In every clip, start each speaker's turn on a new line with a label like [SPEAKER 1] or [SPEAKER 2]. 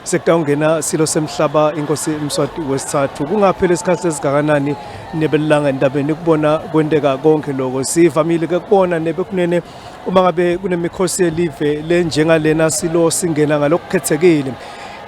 [SPEAKER 1] sekutawungena silo semhlaba inkosi Mswati wesithathu. Kungaphela isikhathi esingakanani nebelilanga endabeni ukubona kwenteka konke lokho. Sivamile ke kubona nebekunene uma ngabe kunemikhosi yelive lenjengalena silo singena ngalokukhethekile.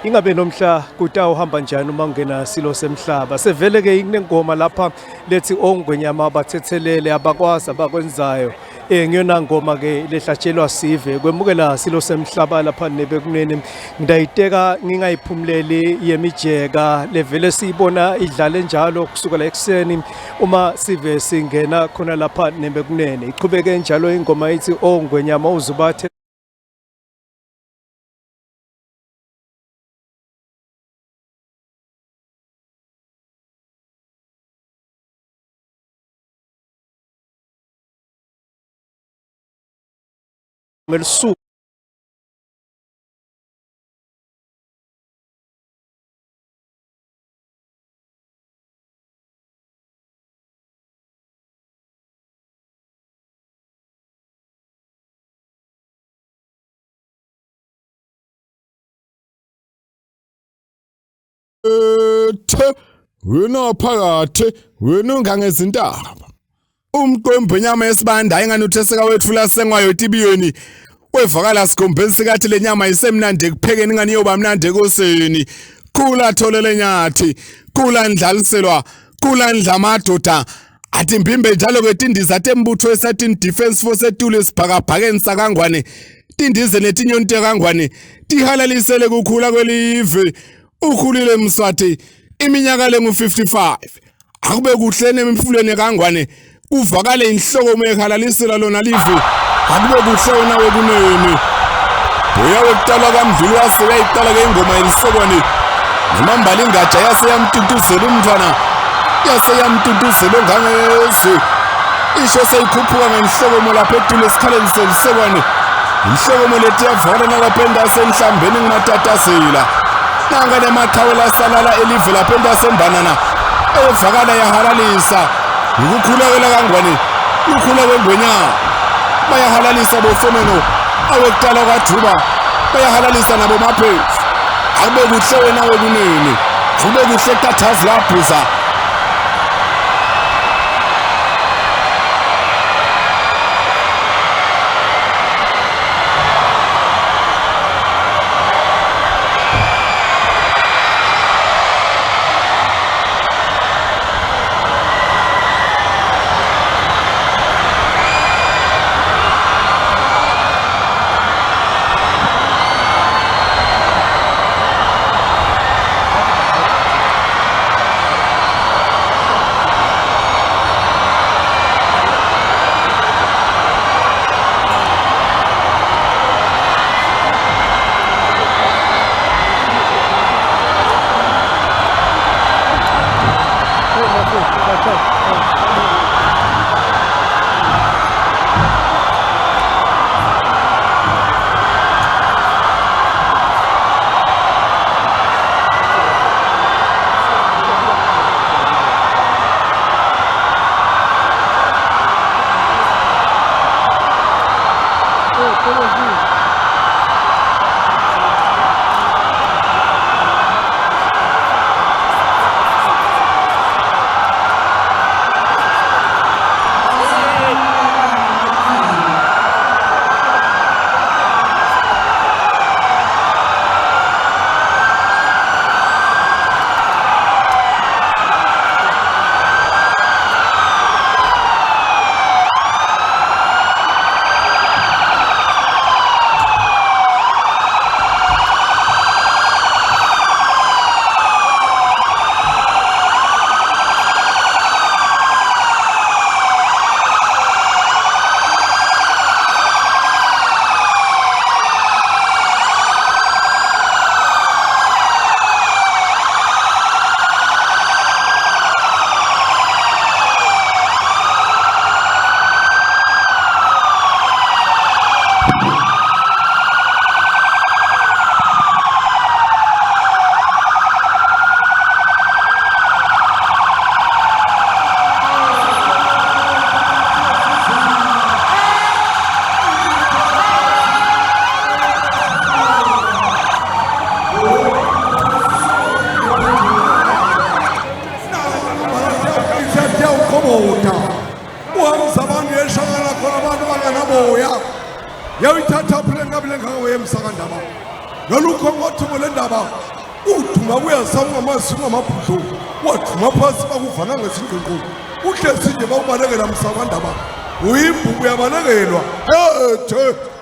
[SPEAKER 1] Ingabe nomhla kutawuhamba njani uma ungena silo semhlaba. Sevele ke inengoma lapha lethi ongwenyama bathethelele abakwazi abakwenzayo. Ngiyona ngoma ke lehlatshelwa sive kwemukela silo semhlaba lapha nebekunene ngidayiteka ngingayiphumuleli yemijeka levele siyibona idlale njalo kusukela ekseni uma sive singena khona lapha nebekunene iqhubeke njalo ingoma ithi ongwenyama uzubathe ngelisuku
[SPEAKER 2] wena phakathi wena ungangezintaba umqombo nyama yesibanda ayingani utheseka wethula sengwayo tibiyweni wevakala sikhombeni sikathi lenyama isemnandi kuphekeni ngani yoba mnandi ekoseni khula tholele nyathi khula ndlaliselwa khula ndla madoda athi mbimbe njalo kwetindiza tembutho esatin defense force etule isiphakaphakeni sakangwane tindize netinyonto kangwane tihalalisele kukhula kwelive ukhulile Mswati iminyaka lengu55 akube kuhle nemifulweni kangwane uvakale inhloko mekhalalisela lona live akube kuhle wena wekunene uyawe kutalwa kamdlulu wase yayiqala ke ingoma yelisekwane nomambala ingaja yase yamtutuzela umntwana yase yamtutuzela ngangeze isho seyikhuphuka ngenhloko lapha etule esikhaleni selisekwane inhloko lethi yavakala nakaphenda senhlambeni ngimatatasela nanga nemaqhawela salala elive lapha endasembanana evakala yahalalisa ukukhulekela kangwane ukhula kwengwenyama bayahalalisa bofemeno awekuqala kwaDuba bayahalalisa nabo maphezi akube kuhle wena wekunene akube kuhle kathazi laphuza
[SPEAKER 3] moya yawithatha phela ngabilenga wemsakandaba nalukho ngothimo lendaba uduma kuyasaba ngamasi ngamabhudlo wathuma phasi bakuvana ngesingqinqo uhlezi nje bawubalekela msakandaba uyimbubu yabalekelwa ethe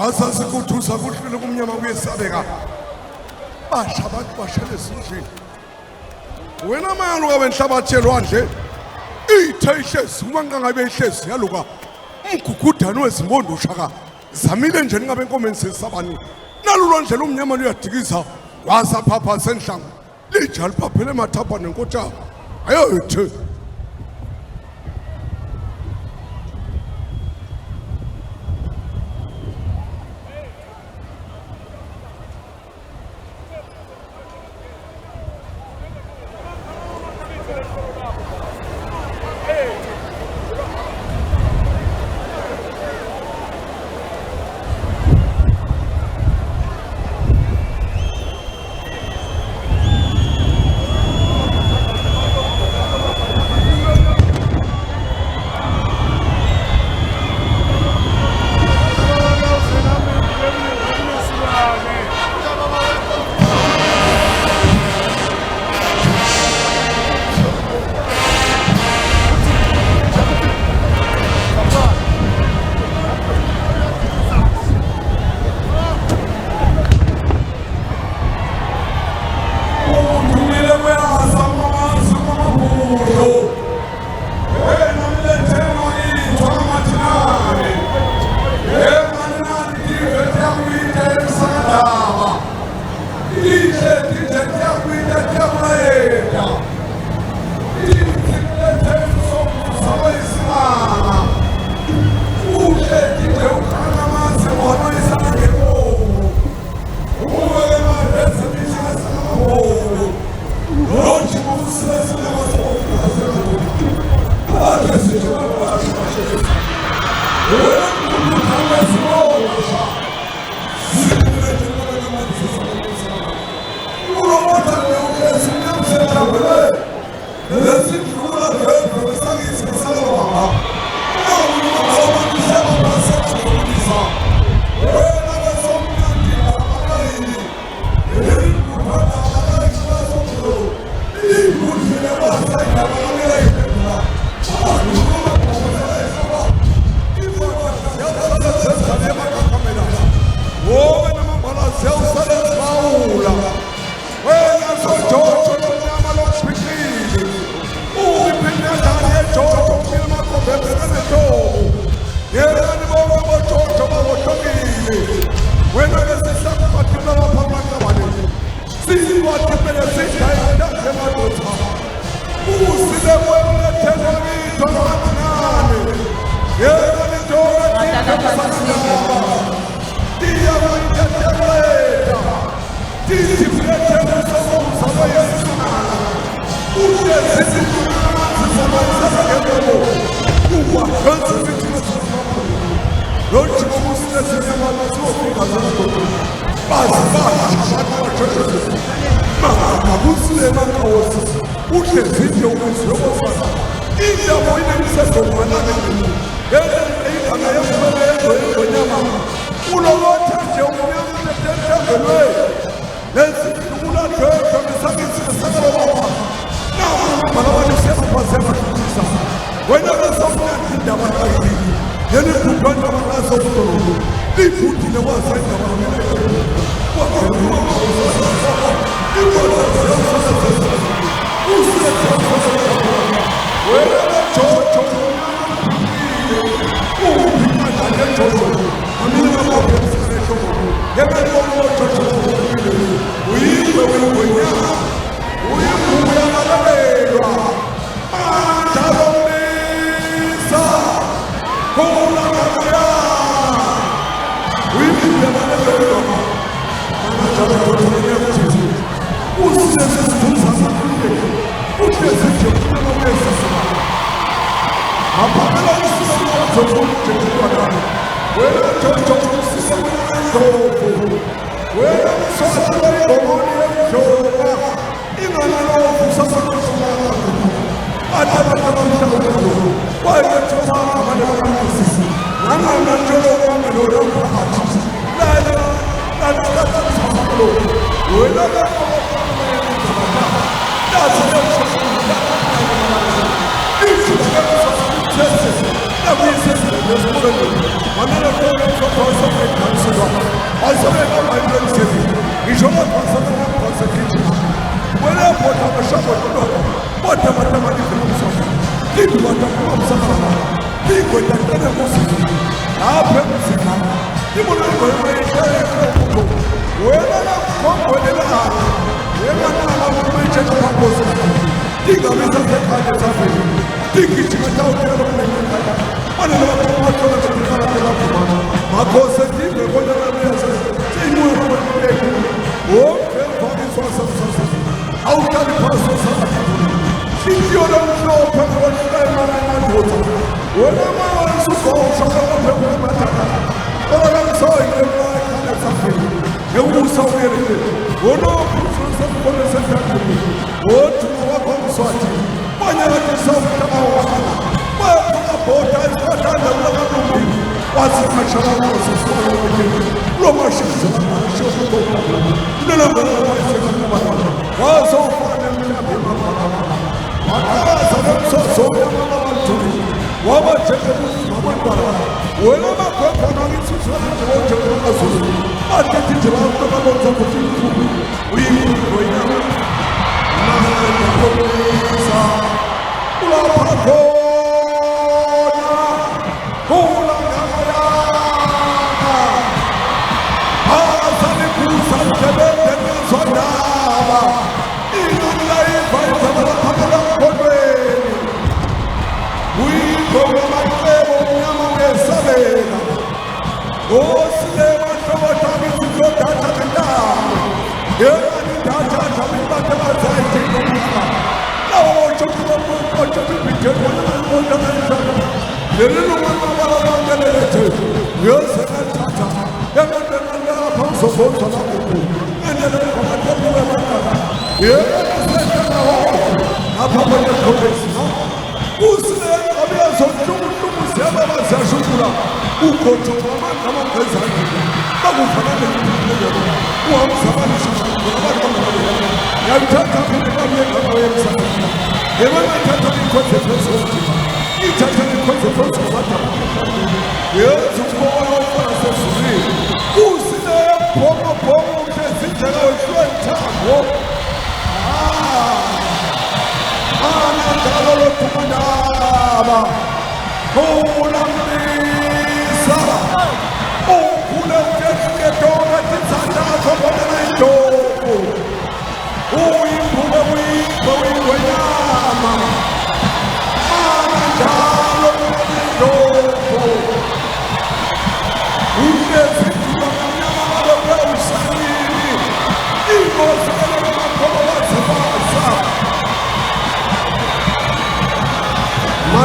[SPEAKER 3] Asasikuthusa kuhlile kumnyama kuyesabeka basha abantu bashele esindlini wena mayalo kabenhlabathi elwandle ithe ihlezi uma ngangabe ihlezi yaluka umgugudano wezimbondo ushaka zamile nje ningabe enkomeni sesabani nalulo ndlela umnyama luyadikiza wasaphapha senhlangu lijali phaphele mathapha nenkotshaba ayethe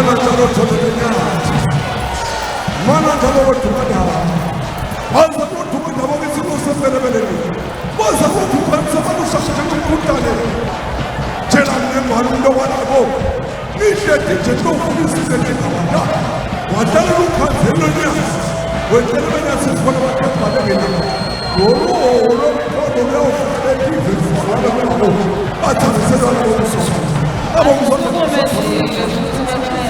[SPEAKER 3] mana njalo tholenyati mana njalo wathumana baza kuthumana bokisimo seselebeleni baza kuthumana balushasha ngokutale tshela nemali lokwanabo nihleti nje lokufisa ngabana wadala ukhanzelo nyasi wetela benyasi sibona bakhabhalekile yolo lo fetivi sibona ngabo athathela ngokusoso abo mzondo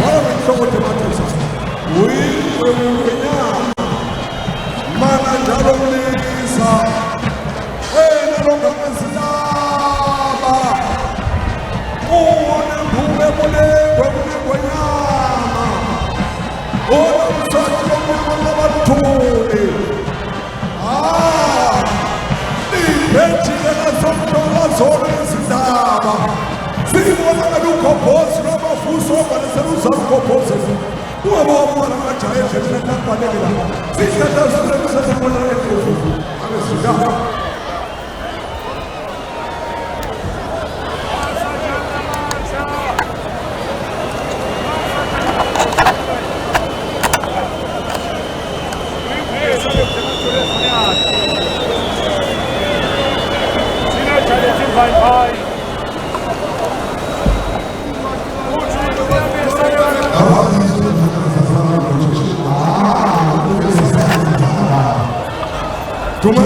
[SPEAKER 3] wala mhloko mathusa wena mana njalo mlisa wena lokamazilaba ona mbume mole kwanyama ona msati lomabathule ibhethile nasomhlola zona izindaba sibona kalukhobozi lwabafuso obaleseluzakhobozi uwabona amajayeje nakabhalekela sihlahla sisekusesebona efufu abesidaba Toma